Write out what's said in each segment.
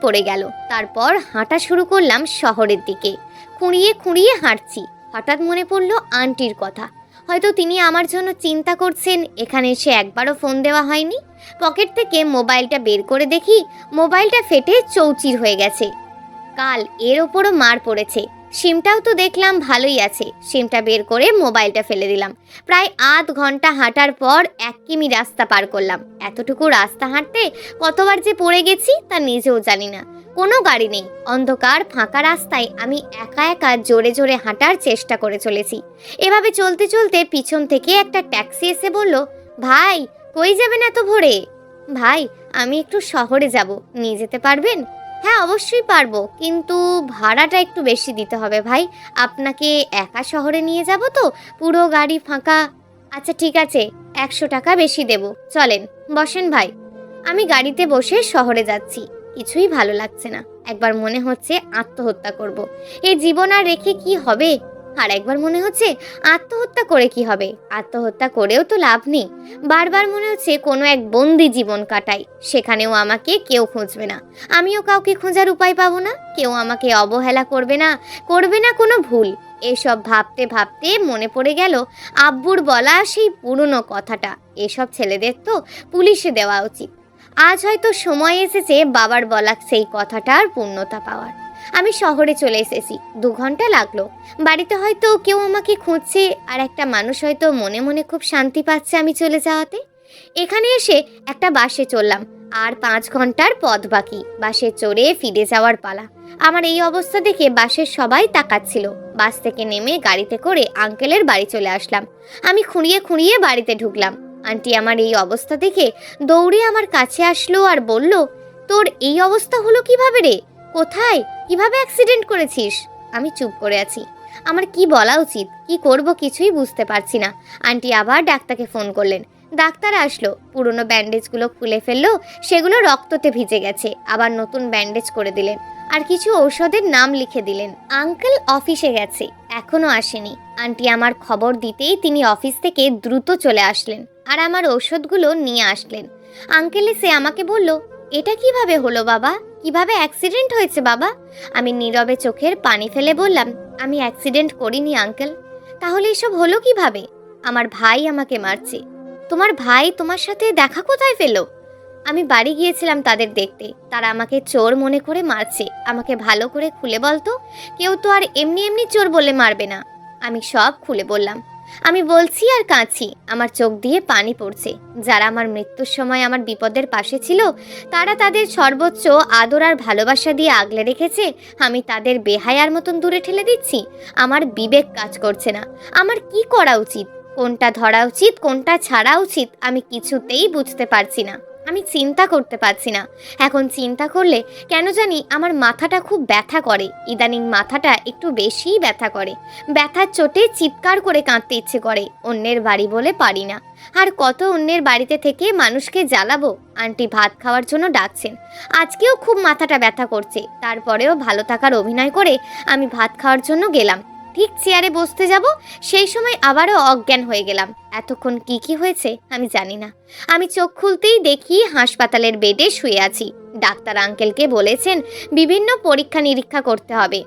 পড়ে গেল। তারপর হাঁটা শুরু করলাম শহরের দিকে। খুঁড়িয়ে খুঁড়িয়ে হাঁটছি। হঠাৎ মনে পড়লো আন্টির কথা। হয়তো তিনি আমার জন্য চিন্তা করছেন। এখানে এসে একবারও ফোন দেওয়া হয়নি। পকেট থেকে মোবাইলটা বের করে দেখি মোবাইলটা ফেটে চৌচির হয়ে গেছে। কাল এর ওপরও মার পড়েছে। সিমটাও তো দেখলাম ভালোই আছে। সিমটা বের করে মোবাইলটা ফেলে দিলাম। প্রায় আধ ঘন্টা হাঁটার পর 1 কিমি রাস্তা পার করলাম। এতটুকু রাস্তা হাঁটতে কতবার যে পড়ে গেছি তা নিজেও জানি না। কোনো গাড়ি নেই। অন্ধকার ফাঁকা রাস্তায় আমি একা একা জোরে জোরে হাঁটার চেষ্টা করে চলেছি। এভাবে চলতে চলতে পিছন থেকে একটা ট্যাক্সি এসে বলল, ভাই কই যাবেন এত ভোরে? ভাই আমি একটু শহরে যাব, নিয়ে যেতে পারবেন? হ্যাঁ অবশ্যই পারবো, কিন্তু ভাড়াটা একটু বেশি দিতে হবে ভাই। আপনাকে একা শহরে নিয়ে যাব তো, পুরো গাড়ি ফাঁকা। আচ্ছা ঠিক আছে, 100 টাকা বেশি দেব, চলেন বসেন ভাই। আমি গাড়িতে বসে শহরে যাচ্ছি। কিছুই ভালো লাগছে না। একবার মনে হচ্ছে আত্মহত্যা করব। এই জীবন আর রেখে কি হবে। আর একবার মনে হচ্ছে আত্মহত্যা করে কি হবে, আত্মহত্যা করেও তো লাভ নেই। বারবার মনে হচ্ছে কোনো এক বন্দি জীবন কাটাই, সেখানেও আমাকে কেউ খুঁজবে না, আমিও কাউকে খোঁজার উপায় পাবো না। কেউ আমাকে অবহেলা করবে না, করবে না কোনো ভুল। এসব ভাবতে ভাবতে মনে পড়ে গেল আব্বুর বলা সেই পুরনো কথাটা, এসব ছেলেদের তো পুলিশে দেওয়া উচিত। আজ হয়তো সময় এসেছে বাবার বলা সেই কথাটার পূর্ণতা পাওয়ার। আমি শহরে চলে এসেছি। 2 ঘন্টা লাগলো। বাড়িতে হয়তো কেউ আমাকে খুঁজছে, আর একটা মানুষ হয়তো মনে মনে খুব শান্তি পাচ্ছে আমি চলে যাওয়াতে। এখানে এসে একটা বাসে চললাম। আর 5 ঘন্টার পথ বাকি। বাসে চড়ে ফিরে যাওয়ার পালা। আমার এই অবস্থা দেখে বাসের সবাই তাকাচ্ছিল। বাস থেকে নেমে গাড়িতে করে আঙ্কেলের বাড়ি চলে আসলাম। আমি খুঁড়িয়ে খুঁড়িয়ে বাড়িতে ঢুকলাম। আন্টি আমার এই অবস্থা দেখে দৌড়ে আমার কাছে আসলো আর বলল, তোর এই অবস্থা হলো কিভাবে রে? কোথায়, কিভাবে অ্যাক্সিডেন্ট করেছিস? আমি চুপ করে আছি। আমার কি বলা উচিত, কি করব কিছুই বুঝতে পারছি না। আন্টি আবার ডাক্তারকে ফোন করলেন। ডাক্তার আসলো, পুরনো ব্যান্ডেজগুলো খুলে ফেললো, সেগুলো রক্ততে ভিজে গেছে। আবার নতুন ব্যান্ডেজ করে দিলেন, আর কিছু ঔষধের নাম লিখে দিলেন। আঙ্কেল অফিসে গেছে, এখনো আসেনি। আন্টি আমার খবর দিতেই তিনি অফিস থেকে দ্রুত চলে আসলেন আর আমার ঔষধগুলো নিয়ে আসলেন। আঙ্কেল এসে আমাকে বলল, এটা কিভাবে হলো বাবা, কিভাবে অ্যাক্সিডেন্ট হয়েছে বাবা? আমি নীরবে চোখের পানি ফেলে বললাম, আমি অ্যাক্সিডেন্ট করিনি আঙ্কেল। তাহলে এসব হলো কিভাবে? আমার ভাই আমাকে মারছে। তোমার ভাই তোমার সাথে দেখা কোথায় ফেলো? আমি বাড়ি গিয়েছিলাম তাদের দেখতে। তারা আমাকে চোর মনে করে মারছে। আমাকে ভালো করে খুলে বলতো, কেউ তো আর এমনি এমনি চোর বলে মারবে না। আমি সব খুলে বললাম। আমি বলছি আর কাঁদছি, আমার চোখ দিয়ে পানি পড়ছে। যারা আমার মৃত্যুর সময় আমার বিপদের পাশে ছিল, তারা তাদের সর্বোচ্চ আদর আর ভালোবাসা দিয়ে আগলে রেখেছে, আমি তাদের বেহায়ার মতন দূরে ঠেলে দিচ্ছি। আমার বিবেক কাজ করছে না। আমার কি করা উচিত, কোনটা ধরা উচিত, কোনটা ছাড়া উচিত, আমি কিছুতেই বুঝতে পারছি না। আমি চিন্তা করতে পারছি না। এখন চিন্তা করলে কেন জানি আমার মাথাটা খুব ব্যথা করে। ইদানিং মাথাটা একটু বেশিই ব্যথা করে। ব্যথার চোটে চিৎকার করে কাঁদতে ইচ্ছে করে। অন্যের বাড়ি বলে পারি না। আর কত অন্যের বাড়িতে থেকে মানুষকে জ্বালাবো। আন্টি ভাত খাওয়ার জন্য ডাকছেন। আজকেও খুব মাথাটা ব্যথা করছে। তারপরেও ভালো থাকার অভিনয় করে আমি ভাত খাওয়ার জন্য গেলাম। ঠিক চেয়ারে বসতে যাব, সেই সময় আবারও অজ্ঞান হয়ে গেলাম। এতক্ষণ কি হয়েছে আমি জানি না। আমি চোখ খুলতেই দেখি হাসপাতালের বেডে শুয়ে আছি। ডাক্তার আঙ্কেলকে বলেছেন বিভিন্ন পরীক্ষা নিরীক্ষা করতে হবে,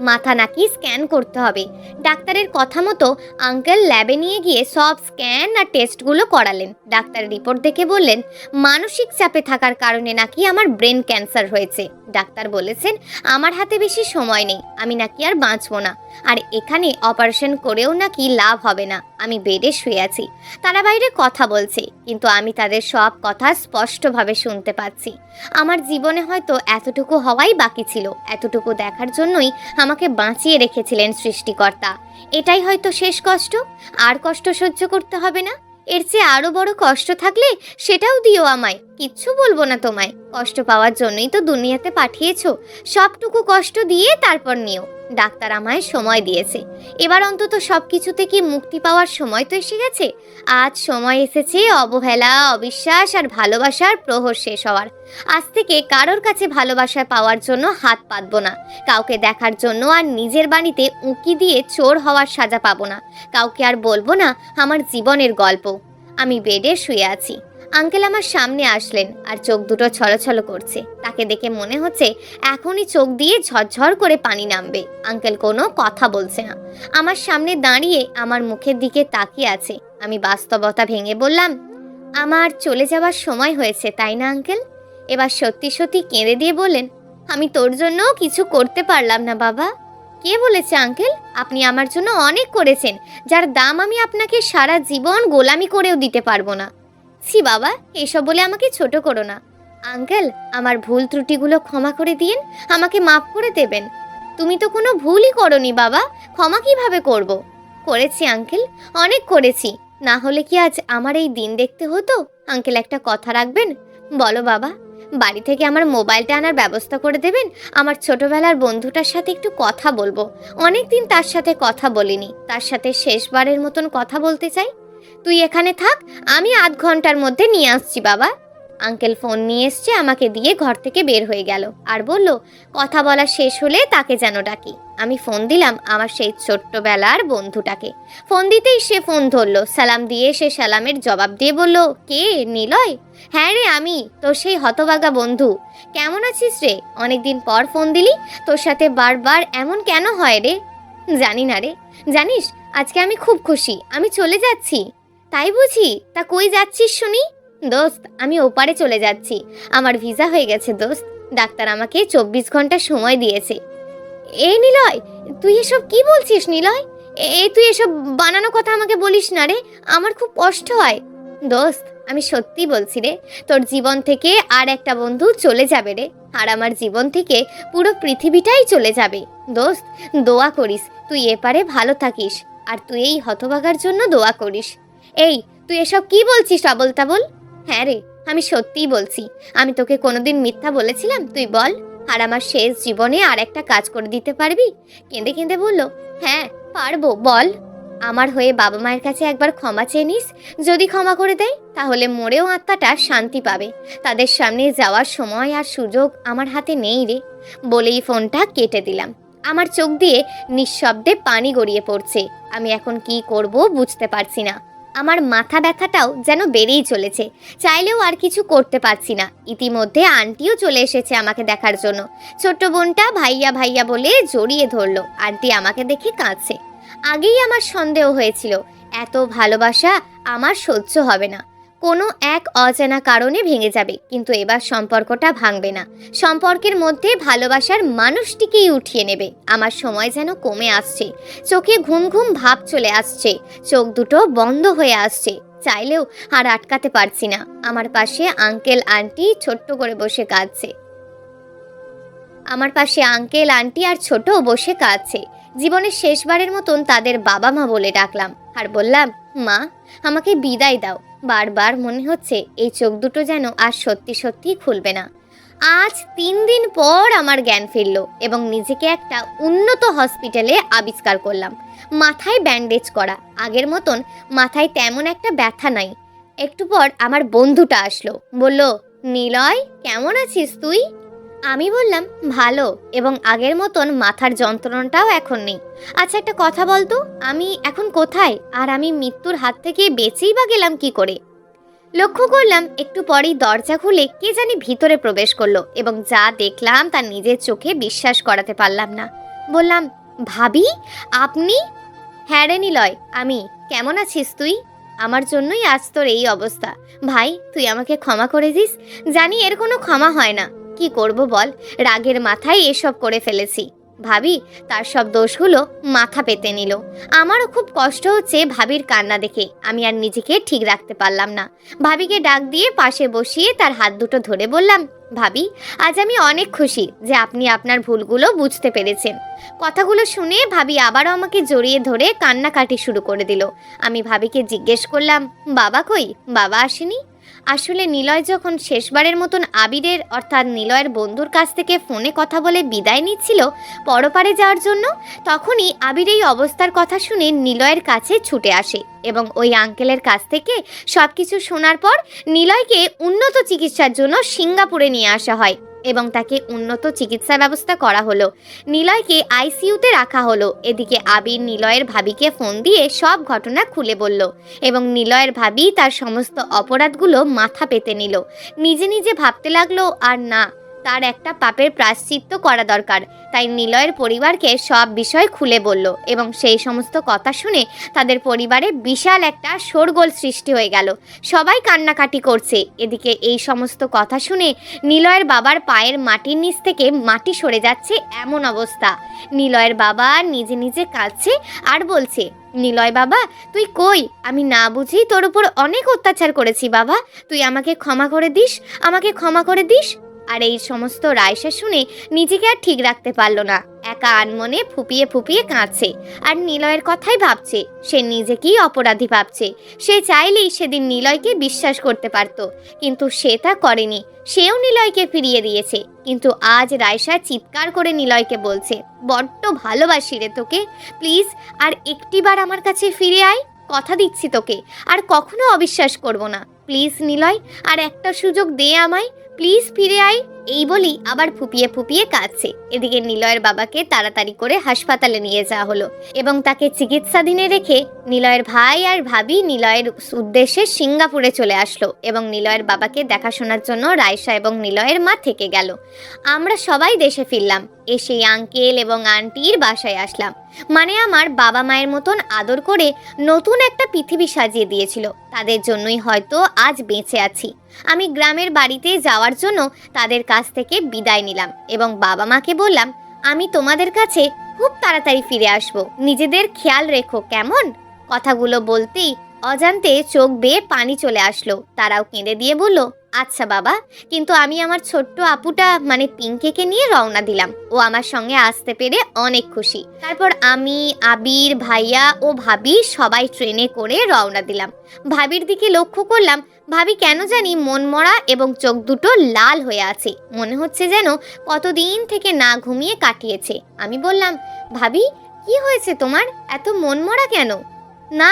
মাথা নাকি স্ক্যান করতে হবে। ডাক্তারের কথা মতো আঙ্কেল ল্যাবে নিয়ে গিয়ে সব স্ক্যান আর টেস্টগুলো করালেন। ডাক্তার রিপোর্ট দেখে বললেন, মানসিক চাপে থাকার কারণে নাকি আমার ব্রেন ক্যান্সার হয়েছে। ডাক্তার বলেছেন আমার হাতে বেশি সময় নেই, আমি নাকি আর বাঁচবো না। আর এখানে অপারেশন করেও নাকি লাভ হবে না। আমি বেডে শুয়ে আছি। তারা বাইরে কথা বলছে, কিন্তু আমি তাদের সব কথা স্পষ্টভাবে শুনতে পাচ্ছি। আমার জীবনে হয়তো এতটুকু হওয়াই বাকি ছিল। এতটুকু দেখার জন্যই আমাকে বাঁচিয়ে রেখেছিলেন সৃষ্টিকর্তা। এটাই হয়তো শেষ কষ্ট। আর কষ্ট সহ্য করতে হবে না। এর চেয়ে আরো বড় কষ্ট থাকলে সেটাও দিও আমায়, কিচ্ছু বলবো না তোমায়। কষ্ট পাওয়ার জন্যই তো দুনিয়াতে পাঠিয়েছো। সবটুকু কষ্ট দিয়ে তারপর নিও। ডাক্তার আমায় সময় দিয়েছে। এবার অন্তত সব কিছু থেকে মুক্তি পাওয়ার সময় তো এসে গেছে। আজ সময় এসেছে অবহেলা, অবিশ্বাস আর ভালোবাসার প্রহর শেষ হওয়ার। আজ থেকে কারোর কাছে ভালোবাসা পাওয়ার জন্য হাত পাতবো না। কাউকে দেখার জন্য আর নিজের বাড়িতে উঁকি দিয়ে চোর হওয়ার সাজা পাবো না। কাউকে আর বলবো না আমার জীবনের গল্প। আমি বেডে শুয়ে আছি। আঙ্কেল আমার সামনে আসলেন আর চোখ দুটো ছলছল করছে। তাকে দেখে মনে হচ্ছে এখনই চোখ দিয়ে ঝরঝর করে পানি নামবে। আঙ্কেল কোনো কথা বলছে না, আমার সামনে দাঁড়িয়ে আমার মুখের দিকে তাকিয়ে আছে। আমি বাস্তবতা ভেঙে বললাম, আমার চলে যাওয়ার সময় হয়েছে তাই না আঙ্কেল? এবার সত্যি সত্যি কেঁদে দিয়ে বললেন, আমি তোর জন্য কিছু করতে পারলাম না বাবা। কে বলেছে আঙ্কেল? আপনি আমার জন্য অনেক করেছেন, যার দাম আমি আপনাকে সারা জীবন গোলামি করেও দিতে পারবো না। ছি বাবা, এসব বলে আমাকে ছোট করো না। আঙ্কেল, আমার ভুল ত্রুটিগুলো ক্ষমা করে দিন, আমাকে মাফ করে দেবেন। তুমি তো কোনো ভুলই করনি বাবা, ক্ষমা কিভাবে করব? করেছি আঙ্কেল, অনেক করেছি, না হলে কি আজ আমার এই দিন দেখতে হতো? আঙ্কেল একটা কথা রাখবেন? বলো বাবা। বাড়ি থেকে আমার মোবাইলটা আনার ব্যবস্থা করে দেবেন? আমার ছোটবেলার বন্ধুটার সাথে একটু কথা বলবো, অনেক দিন তার সাথে কথা বলিনি, তার সাথে শেষবারের মতন কথা বলতে চাই। তুই এখানে থাক, আমি আধ ঘন্টার মধ্যে নিয়ে আসছি বাবা। আঙ্কেল ফোন নিয়ে এসছে, আমাকে দিয়ে ঘর থেকে বের হয়ে গেল আর বলল কথা বলা শেষ হলে তাকে যেন ডাকি। আমি ফোন দিলাম আমার সেই ছোট্টবেলার বন্ধুটাকে। ফোন দিতেই সে ফোন ধরলো, সালাম দিয়ে সে সালামের জবাব দিয়ে বলল, কে নিলয়? হ্যাঁ রে, আমি তোর সেই হতভাগা বন্ধু। কেমন আছিস রে? অনেকদিন পর ফোন দিলি, তোর সাথে বারবার এমন কেন হয় রে? জানি না রে। জানিস, আজকে আমি খুব খুশি, আমি চলে যাচ্ছি। তাই বুঝি? তা কই যাচ্ছিস শুনি? দোস্ত, আমি ওপারে চলে যাচ্ছি, আমার ভিসা হয়ে গেছে দোস্ত। ডাক্তার আমাকে 24 ঘন্টা সময় দিয়েছে। এই নিলয়, তুই এসব কি বলছিস নিলয়? তুই এসব বানানো কথা আমাকে বলিস না রে, আমার খুব কষ্ট হয়। দোস্ত, আমি সত্যি বলছি রে, তোর জীবন থেকে আর একটা বন্ধু চলে যাবে রে, আর আমার জীবন থেকে পুরো পৃথিবীটাই চলে যাবে। দোস্ত, দোয়া করিস তুই এপারে ভালো থাকিস, আর তুই এই হতভাগার জন্য দোয়া করিস। এই, তুই এসব কি বলছিস আবোল তাবোল? হ্যাঁ রে, আমি সত্যিই বলছি। আমি তোকে কোনোদিন মিথ্যা বলেছিলাম? তুই বল। আর আমার শেষ জীবনে আর একটা কাজ করে দিতে পারবি? কেঁদে কেঁদে বলল, হ্যাঁ পারবো, বল। আমার হয়ে বাবা মায়ের কাছে একবার ক্ষমা চেয়ে নিস, যদি ক্ষমা করে দেয় তাহলে মরেও আত্মাটা শান্তি পাবে। তাদের সামনে যাওয়ার সময় আর সুযোগ আমার হাতে নেই রে। বলেই ফোনটা কেটে দিলাম। আমার চোখ দিয়ে নিঃশব্দে পানি গড়িয়ে পড়ছে। আমি এখন কি করব বুঝতে পারছি না। আমার মাথা ব্যথাটাও যেন বেড়েই চলেছে, চাইলেও আর কিছু করতে পারছি না। ইতিমধ্যে আন্টিও চলে এসেছে আমাকে দেখার জন্য। ছোট্ট বোনটা ভাইয়া ভাইয়া বলে জড়িয়ে ধরলো। আন্টি আমাকে দেখে কাঁদছে। আগেই আমার সন্দেহ হয়েছিল এত ভালোবাসা আমার সহ্য হবে না, কোনো এক অজানা কারণে ভেঙে যাবে, কিন্তু এবার সম্পর্কটা ভাঙবে না। সম্পর্কের মধ্যে ভালোবাসার মানুষটিকেই উঠিয়ে নেবে। আমার সময় যেন কমে আসছে, চোখে ঘুম ঘুম ভাব চলে আসছে, চোখ দুটো বন্ধ হয়ে আসছে, চাইলেও আর আটকাতে পারছি না। আমার পাশে আঙ্কেল আন্টি ছোট্ট করে বসে কাঁদছে। আমার পাশে আঙ্কেল আন্টি আর ছোট বসে কাঁদছে। জীবনের শেষবারের মতন তাদের বাবা মা বলে ডাকলাম আর বললাম, মা, আমাকে বিদায় দাও। বারবার মনে হচ্ছে এই চোখ দুটো যেন আর সত্যি সত্যি খুলবে না। আজ 3 দিন পর আমার জ্ঞান ফিরল এবং নিজেকে একটা উন্নত হসপিটালে আবিষ্কার করলাম। মাথায় ব্যান্ডেজ করা, আগের মতন মাথায় তেমন একটা ব্যথা নাই। একটু পর আমার বন্ধুটা আসলো, বলল, নিলয় কেমন আছিস তুই? আমি বললাম, ভালো, এবং আগের মতন মাথার যন্ত্রণাটাও এখন নেই। আচ্ছা একটা কথা বলতো, আমি এখন কোথায়, আর আমি মৃত্যুর হাত থেকে বেঁচেই বা গেলাম কি করে? লক্ষ্য করলাম একটু পরেই দরজা খুলে কে জানি ভিতরে প্রবেশ করলো, এবং যা দেখলাম তা নিজের চোখে বিশ্বাস করাতে পারলাম না। বললাম, ভাবি আপনি? হ্যাঁ রে নিলয়, আমি। কেমন আছিস তুই? আমার জন্যই আজ তোর এই অবস্থা। ভাই, তুই আমাকে ক্ষমা করে দিস। জানি এর কোনো ক্ষমা হয় না, কি করব বল, রাগের মাথায় এসব করে ফেলেছি। ভাবি তার সব দোষগুলো মাথা পেতে নিল। আমারও খুব কষ্ট হচ্ছে ভাবির কান্না দেখে। আমি আর নিজেকে ঠিক রাখতে পারলাম না। ভাবিকে ডাক দিয়ে পাশে বসিয়ে তার হাত দুটো ধরে বললাম, ভাবি, আজ আমি অনেক খুশি যে আপনি আপনার ভুলগুলো বুঝতে পেরেছেন। কথাগুলো শুনে ভাবি আবারও আমাকে জড়িয়ে ধরে কান্নাকাটি শুরু করে দিল। আমি ভাবিকে জিজ্ঞেস করলাম, বাবা কই? বাবা আসেনি? আসলে নিলয় যখন শেষবারের মতন আবিরের অর্থাৎ নিলয়ের বন্ধুর কাছ থেকে ফোনে কথা বলে বিদায় নিচ্ছিল পরপারে যাওয়ার জন্য, তখনই আবির এই অবস্থার কথা শুনে নিলয়ের কাছে ছুটে আসে এবং ওই আঙ্কেলের কাছ থেকে সব কিছু শোনার পর নিলয়কে উন্নত চিকিৎসার জন্য সিঙ্গাপুরে নিয়ে আসা হয়। এবং তাকে উন্নত চিকিৎসা ব্যবস্থা করা হলো। নিলয়কে আইসিইউতে রাখা হলো। এদিকে আবির নিলয়ের ভাবিকে ফোন দিয়ে সব ঘটনা খুলে বলল এবং নিলয়ের ভাবি তার সমস্ত অপরাধগুলো মাথা পেতে নিল। নিজে নিজে ভাবতে লাগলো আর না, তার একটা পাপের প্রায়শ্চিত্ত করা দরকার। তাই নিলয়ের পরিবারকে সব বিষয় খুলে বলল এবং সেই সমস্ত কথা শুনে তাদের পরিবারে বিশাল একটা শোরগোল সৃষ্টি হয়ে গেল। সবাই কান্নাকাটি করছে। এদিকে এই সমস্ত কথা শুনে নিলয়ের বাবার পায়ের মাটির নিচ থেকে মাটি সরে যাচ্ছে এমন অবস্থা। নিলয়ের বাবা নিজে নিজে কাঁদছে আর বলছে, নিলয় বাবা তুই কই? আমি না বুঝি তোর উপর অনেক অত্যাচার করেছি বাবা, তুই আমাকে ক্ষমা করে দিস, আমাকে ক্ষমা করে দিস। আর এই সমস্ত রায়সা শুনে নিজেকে আর ঠিক রাখতে পারলো না। একা আনমনে ফুপিয়ে ফুপিয়ে কাঁদছে আর নিলয়ের কথাই ভাবছে। সে নিজেকেই অপরাধী ভাবছে। সে চাইলেই সেদিন নিলয়কে বিশ্বাস করতে পারত, কিন্তু সে তা করেনি। সেও নিলয়কে ফিরিয়ে দিয়েছে। কিন্তু আজ রায়সা চিৎকার করে নিলয়কে বলছে, বড্ড ভালোবাসি রে তোকে, প্লিজ আর একটিবার আমার কাছে ফিরে আয়, কথা দিচ্ছি তোকে আর কখনো অবিশ্বাস করব না। প্লিজ নিলয়, আর একটা সুযোগ দে আমায়, প্লিজ ফিরে আয়। এই বলি আবার ফুপিয়ে ফুপিয়ে কাঁদছে। এদিকে নিলয়ের বাবাকে তাড়াতাড়ি করে হাসপাতালে নিয়ে যাওয়া হলো এবং তাকে চিকিৎসাধীনে রেখে নিলয়ের ভাই আর ভাবি নিলয়ের উদ্দেশ্যে সিঙ্গাপুরে চলে আসলো এবং নিলয়ের বাবাকে দেখাশোনার জন্য রায়সা এবং নিলয়ের মা থেকে গেল। আমরা সবাই দেশে ফিরলাম। এসে আঙ্কেল এবং আন্টির বাসায় আসলাম। মানে আমার বাবা মায়ের মতন আদর করে নতুন একটা পৃথিবী সাজিয়ে দিয়েছিল। তাদের জন্যই হয়তো আজ বেঁচে আছি। আমি গ্রামের বাড়িতে যাওয়ার জন্য তাদের কাছ থেকে বিদায় নিলাম এবং বাবা মাকে বললাম, আমি তোমাদের কাছে খুব তাড়াতাড়ি ফিরে আসব, নিজেদের খেয়াল রেখো কেমন। কথাগুলো বলতেই অজান্তে চোখ বেয়ে পানি চলে আসলো। তারাও কেঁদে দিয়ে বলল, আচ্ছা বাবা, কিন্তু আমি আমার ছোট্ট আপুটা মানে পিঙ্কিকে নিয়ে রওনা দিলাম। ও আমার সঙ্গে আসতে পেরে অনেক খুশি। তারপর আমি, আবির, ভাইয়া ও ভাবি সবাই ট্রেনে করে রওনা দিলাম। ভাবির দিকে লক্ষ্য করলাম, ভাবি কেন জানি মনমরা এবং চোখ দুটো লাল হয়ে আছে। মনে হচ্ছে যেন কতদিন থেকে না ঘুমিয়ে কাটিয়েছে। আমি বললাম, ভাবি কি হয়েছে তোমার, এত মনমরা কেন? না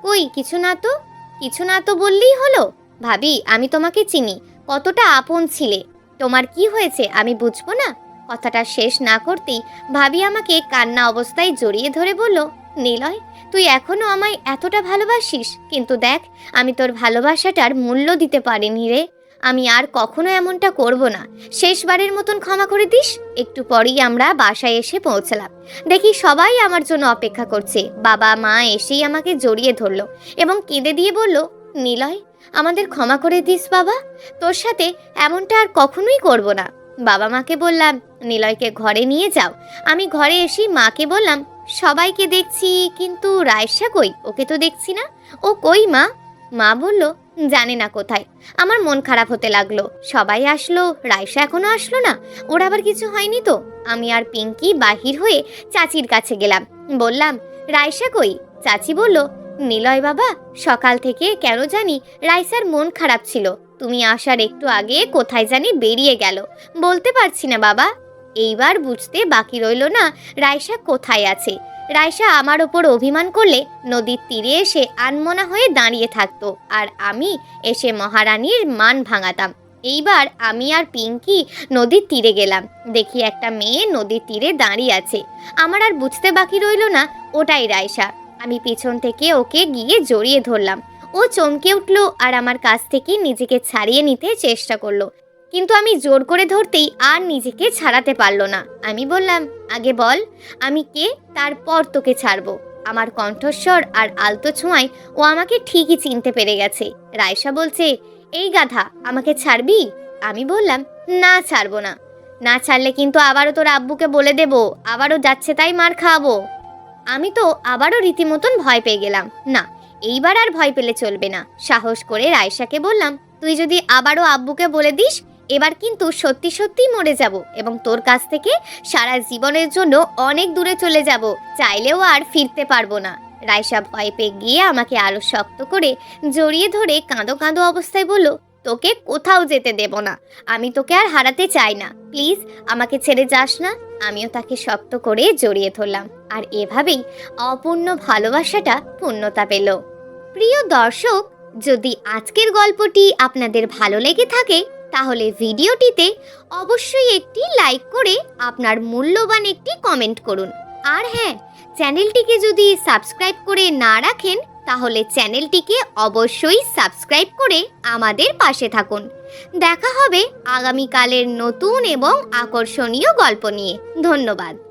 কই কিছু না তো। কিছু না তো বললেই হলো। ভাবি আমি তোমাকে চিনি, কতটা আপন ছিলে। তোমার কি হয়েছে আমি বুঝবো না? কথাটা শেষ না করতেই ভাবি আমাকে কান্না অবস্থায় জড়িয়ে ধরে বলল, নিলয় তুই এখনো আমায় এতটা ভালোবাসিস, কিন্তু দেখ আমি তোর ভালোবাসাটার মূল্য দিতে পারিনি রে। আমি আর কখনো এমনটা করব না। শেষবারের মতন ক্ষমা করে দিস। একটু পরেই আমরা বাসায় এসে পৌঁছলাম। দেখি সবাই আমার জন্য অপেক্ষা করছে। বাবা মা এসেই আমাকে জড়িয়ে ধরলো এবং কেঁদে দিয়ে বলল, নিলয় আমাদের ক্ষমা করে দিস বাবা, তোর সাথে এমনটা আর কখনোই করব না। বাবা মাকে বললাম, নিলয়কে ঘরে নিয়ে যাও। আমি ঘরে এসেই মাকে বললাম, সবাইকে দেখছি কিন্তু রায়সা কই, ওকে তো দেখছি না। ও কই মা? মা বলল, জানি না কোথায়। আমার মন খারাপ হতে লাগলো। সবাই আসলো, রায়সা এখনো আসলো না। ওর আবার কিছু হয়নি তো? আমি আর পিঙ্কি বাহির হয়ে চাচির কাছে গেলাম। বললাম, রায়সা কই? চাচি বলল, নিলয় বাবা সকাল থেকে কেন জানি রাইসার মন খারাপ ছিল। তুমি আসার একটু আগে কোথায় জানি বেরিয়ে গেল, বলতে পারছি না বাবা। এইবার বুঝতে বাকি রইল না রাইসা কোথায় আছে। রাইসা আমার ওপর অভিমান করলে নদীর তীরে এসে আনমনা হয়ে দাঁড়িয়ে থাকতো আর আমি এসে মহারানীর মান ভাঙাতাম। এইবার আমি আর পিঙ্কি নদীর তীরে গেলাম। দেখি একটা মেয়ে নদীর তীরে দাঁড়িয়ে আছে। আমার আর বুঝতে বাকি রইল না ওটাই রাইসা। আমি পিছন থেকে ওকে গিয়ে জড়িয়ে ধরলাম। ও চমকে উঠলো আর আমার কাছ থেকে নিজেকে ছাড়িয়ে নিতে চেষ্টা করলো, কিন্তু আমি জোর করে ধরতেই আর নিজেকে ছাড়াতে পারলো না। আমি বললাম, আগে বল আমি কে, তারপর তোকে ছাড়বো। আমার কণ্ঠস্বর আর আলতো ছোঁয়ায় ও আমাকে ঠিকই চিনতে পেরে গেছে। রায়সা বলছে, এই গাধা আমাকে ছাড়বি? আমি বললাম, না ছাড়বো না। না ছাড়লে কিন্তু আবারও তোর আব্বুকে বলে দেবো, আবারও যাচ্ছে তাই মার খাওয়াবো। আমি তো আবারও রীতিমতন ভয় পেয়ে গেলাম। না, এইবার আর ভয় পেলে চলবে না। সাহস করে রায়সাকে বললাম, তুই যদি আবারও আব্বুকে বলে দিস, এবার কিন্তু সত্যি সত্যি মরে যাব এবং তোর কাছ থেকে সারা জীবনের জন্য অনেক দূরে চলে যাব, চাইলেও আর ফিরতে পারবো না। রায়সা ভয় পেয়ে গিয়ে আমাকে আরো শক্ত করে জড়িয়ে ধরে কাঁদো কাঁদো অবস্থায় বলল, তোকে কোথাও যেতে দেব না। আমি তোকে আর হারাতে চাই না, প্লিজ আমাকে ছেড়ে যাস না। আমিও তাকে শক্ত করে জড়িয়ে ধরলাম আর এভাবেই অপূর্ণ ভালোবাসাটা পূর্ণতা পেল। প্রিয় দর্শক, যদি আজকের গল্পটি আপনাদের ভালো লেগে থাকে তাহলে ভিডিওটিতে অবশ্যই একটি লাইক করে আপনার মূল্যবান একটি কমেন্ট করুন। আর হ্যাঁ, চ্যানেলটিকে যদি সাবস্ক্রাইব করে না রাখেন তাহলে চ্যানেলটিকে অবশ্যই সাবস্ক্রাইব করে আমাদের পাশে থাকুন। দেখা হবে আগামীকালের নতুন এবং আকর্ষণীয় গল্প নিয়ে। ধন্যবাদ।